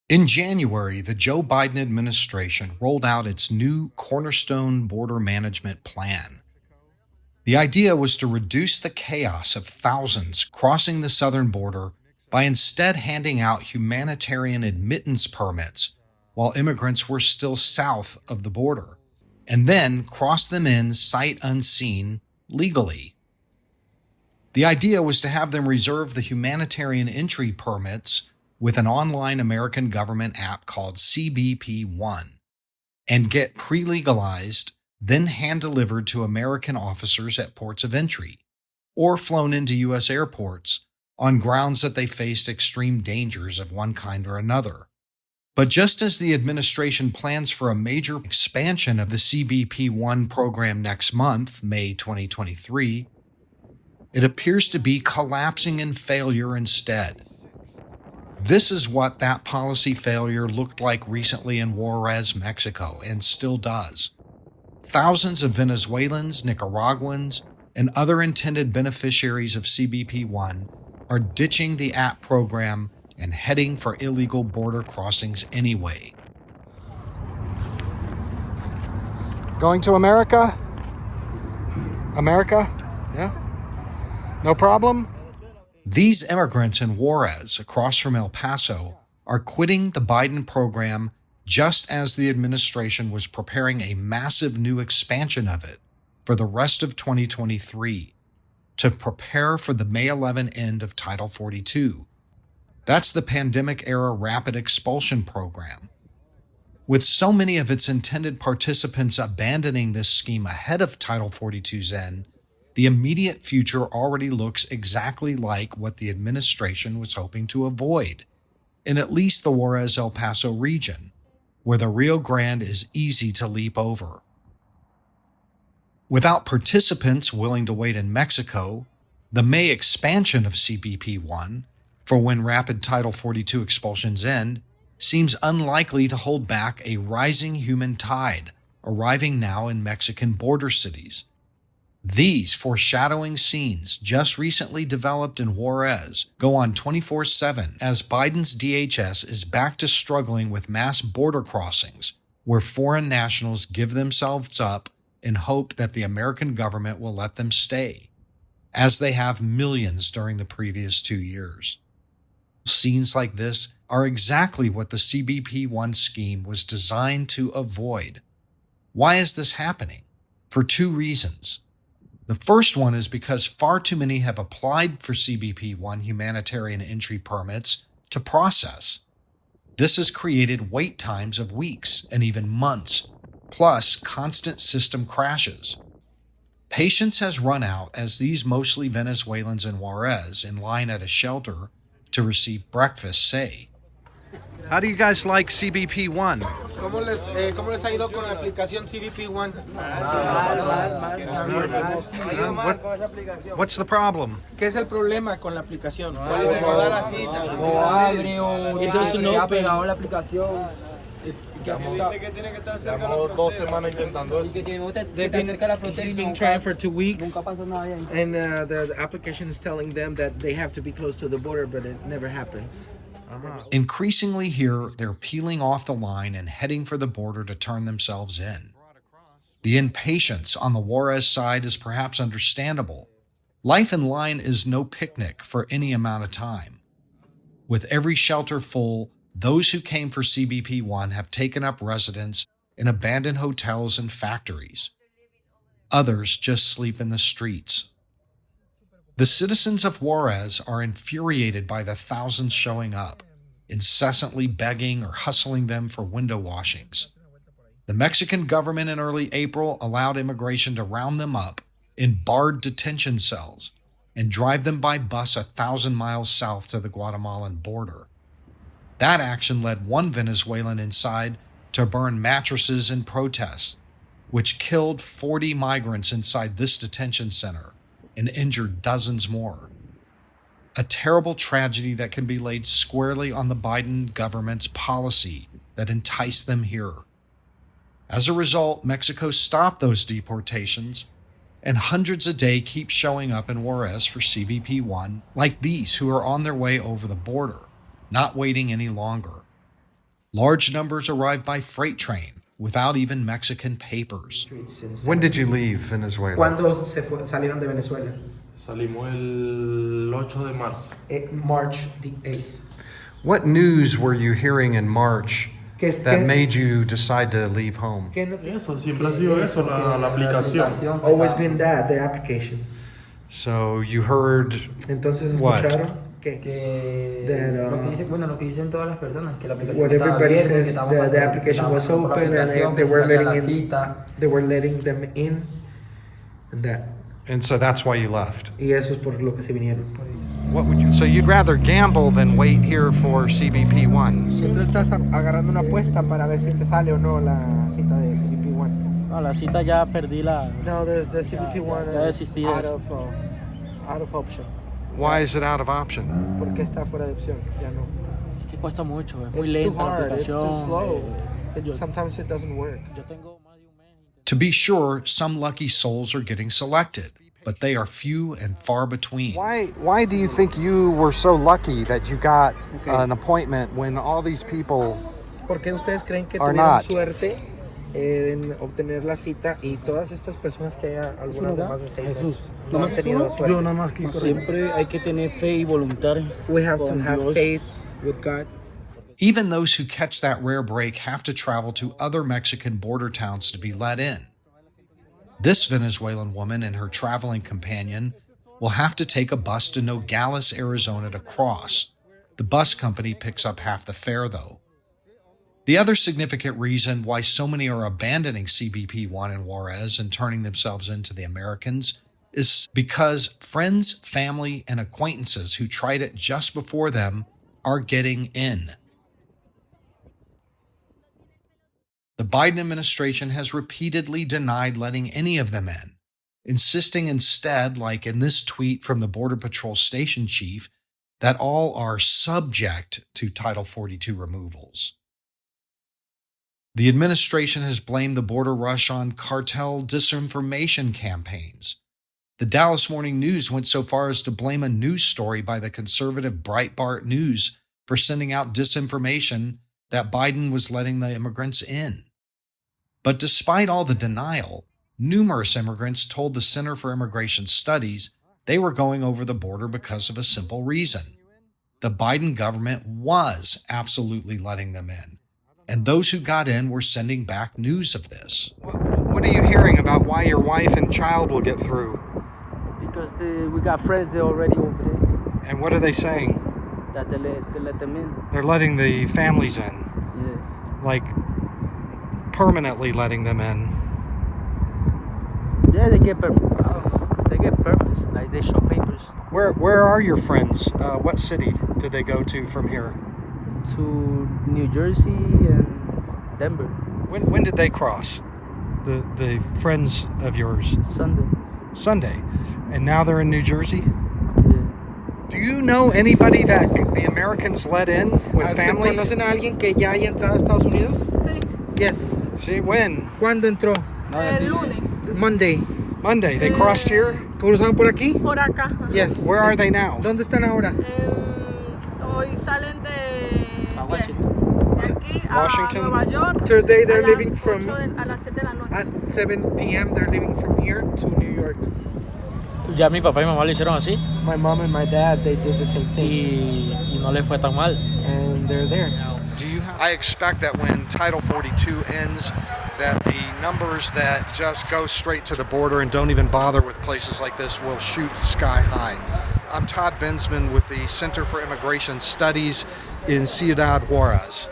In January, the Joe Biden administration rolled out its new cornerstone border management plan. The idea was to reduce the chaos of thousands crossing the southern border by instead handing out humanitarian admittance permits while immigrants were still south of the border, and then cross them in sight unseen legally. The idea was to have them reserve the humanitarian entry permits with an online American government app called CBP One and get pre-legalized, then hand-delivered to American officers at ports of entry or flown into U.S. airports on grounds that they faced extreme dangers of one kind or another. But just as the administration plans for a major expansion of the CBP One program next month, May 2023, it appears to be collapsing in failure instead. This is what that policy failure looked like recently in Juarez, Mexico, and still does. Thousands of Venezuelans, Nicaraguans, and other intended beneficiaries of CBP One are ditching the app program and heading for illegal border crossings anyway. Going to America? America? Yeah? No problem? These immigrants in Juarez, across from El Paso, are quitting the Biden program just as the administration was preparing a massive new expansion of it for the rest of 2023 to prepare for the May 11 end of Title 42. That's the pandemic-era rapid expulsion program. With so many of its intended participants abandoning this scheme ahead of Title 42's end, the immediate future already looks exactly like what the administration was hoping to avoid, in at least the Juarez-El Paso region, where the Rio Grande is easy to leap over. Without participants willing to wait in Mexico, the May expansion of CBP One, for when rapid Title 42 expulsions end, seems unlikely to hold back a rising human tide arriving now in Mexican border cities. These foreshadowing scenes, just recently developed in Juarez, go on 24/7 as Biden's DHS is back to struggling with mass border crossings, where foreign nationals give themselves up in hope that the American government will let them stay, as they have millions during the previous 2 years. Scenes like this are exactly what the CBP One scheme was designed to avoid. Why is this happening? For 2 reasons. The first one is because far too many have applied for CBP One humanitarian entry permits to process. This has created wait times of weeks and even months, plus constant system crashes. Patience has run out as these mostly Venezuelans in Juarez in line at a shelter to receive breakfast say. How do you guys like CBP One? ¿Cómo les ha ido con la aplicación CBP One? What's the problem? ¿Qué es el problema con la aplicación? No abre o It doesn't ya open. pegado la aplicación. Llevamos 2 semanas intentando eso. Que tiene que estar cerca de la frontera y He's been nunca, trying for 2 weeks, nunca pasó nada de ahí. and the application is telling them that they have to be close to the border, but it never happens. Increasingly here, they're peeling off the line and heading for the border to turn themselves in. The impatience on the Juarez side is perhaps understandable. Life in line is no picnic for any amount of time. With every shelter full, those who came for CBP One have taken up residence in abandoned hotels and factories. Others just sleep in the streets. The citizens of Juarez are infuriated by the thousands showing up, incessantly begging or hustling them for window washings. The Mexican government in early April allowed immigration to round them up in barred detention cells and drive them by bus 1,000 miles south to the Guatemalan border. That action led one Venezuelan inside to burn mattresses in protest, which killed 40 migrants inside this detention center and injured dozens more. A terrible tragedy that can be laid squarely on the Biden government's policy that enticed them here. As a result, Mexico stopped those deportations, and hundreds a day keep showing up in Juarez for CBP One, like these who are on their way over the border, not waiting any longer. Large numbers arrived by freight train without even Mexican papers. When did you leave Venezuela? ¿Cuándo salieron de Venezuela? Salimos el 8 de marzo. March the 8th. What news were you hearing in March ¿Qué- that qué- made you decide to leave home? ¿Qué no- Eso, siempre ha sido eso, la aplicación. Always been that, the application. So you heard Entonces What? escucharon que Que lo que dicen todas las personas, que la aplicación what estaba everybody abierta, que says, estábamos the pasando- application estábamos was pasando por la open and aplicación, they que were se salía la letting cita. they were letting them in and that. and so that's why you left. Y eso es por lo que se vinieron. What would you So you'd rather gamble than wait here for CBP One? Tú estás agarrando una apuesta para ver si te sale o no la cita de CBP One. No, la cita ya perdí la... No, the CBP One ya is desistí de out of option. Why is it out of option? Porque está fuera de opción, ya no. Es que cuesta mucho, es muy It's too lenta la hard, it's too aplicación. slow. yo- Sometimes it doesn't work. Yo tengo más de un mes intentando. To be sure, some lucky souls are getting selected, but they are few and far between. Why do you think you were so lucky that you got an appointment when all these people ¿Por qué ustedes creen que Are tuvieron not. suerte en obtener la cita y todas estas personas que hay algunas de más de 6 meses no han tenido suerte? Siempre hay que tener fe y voluntad We have to con have Dios. faith with God. Even those who catch that rare break have to travel to other Mexican border towns to be let in. This Venezuelan woman and her traveling companion will have to take a bus to Nogales, Arizona to cross. The bus company picks up half the fare, though. The other significant reason why so many are abandoning CBP One in Juarez and turning themselves into the Americans is because friends, family, and acquaintances who tried it just before them are getting in. The Biden administration has repeatedly denied letting any of them in, insisting instead, like in this tweet from the Border Patrol station chief, that all are subject to Title 42 removals. The administration has blamed the border rush on cartel disinformation campaigns. The Dallas Morning News went so far as to blame a news story by the conservative Breitbart News for sending out disinformation that Biden was letting the immigrants in. But despite all the denial, numerous immigrants told the Center for Immigration Studies they were going over the border because of a simple reason. The Biden government was absolutely letting them in, and those who got in were sending back news of this. What are you hearing about why your wife and child will get through? Because we got friends there already over there And what are they saying? that they let them in. They're letting the families in, Yeah. like permanently letting them in. Yeah, they get permits, like they show papers Where are your friends? What city did they go to from here? to New Jersey and Denver When did they cross? The friends of yours? Sunday. Sunday. And now they're in New Jersey? Yeah. Do you know anybody that the Americans let in with family? ¿Conocen a alguien que ya haya entrado a Estados Unidos? Sí, Yes. See, when? ¿Cuándo entró? el lunes, Monday. Monday. They crossed here? ¿Cruzaron por aquí? por acá. Yes. Where are they now? ¿Dónde están ahora? Hoy salen de aquí a Washington. Nueva York. Today they're a las leaving from 8 a las 7 de la noche. at 7 p.m. They're leaving from here to New York. Ya mi papá y mamá lo hicieron así My mom and my dad, they did the same thing, y no les fue tan mal. and they're there. I expect that when Title 42 ends, that the numbers that just go straight to the border and don't even bother with places like this will shoot sky high. I'm Todd Bensman with the Center for Immigration Studies in Ciudad Juarez.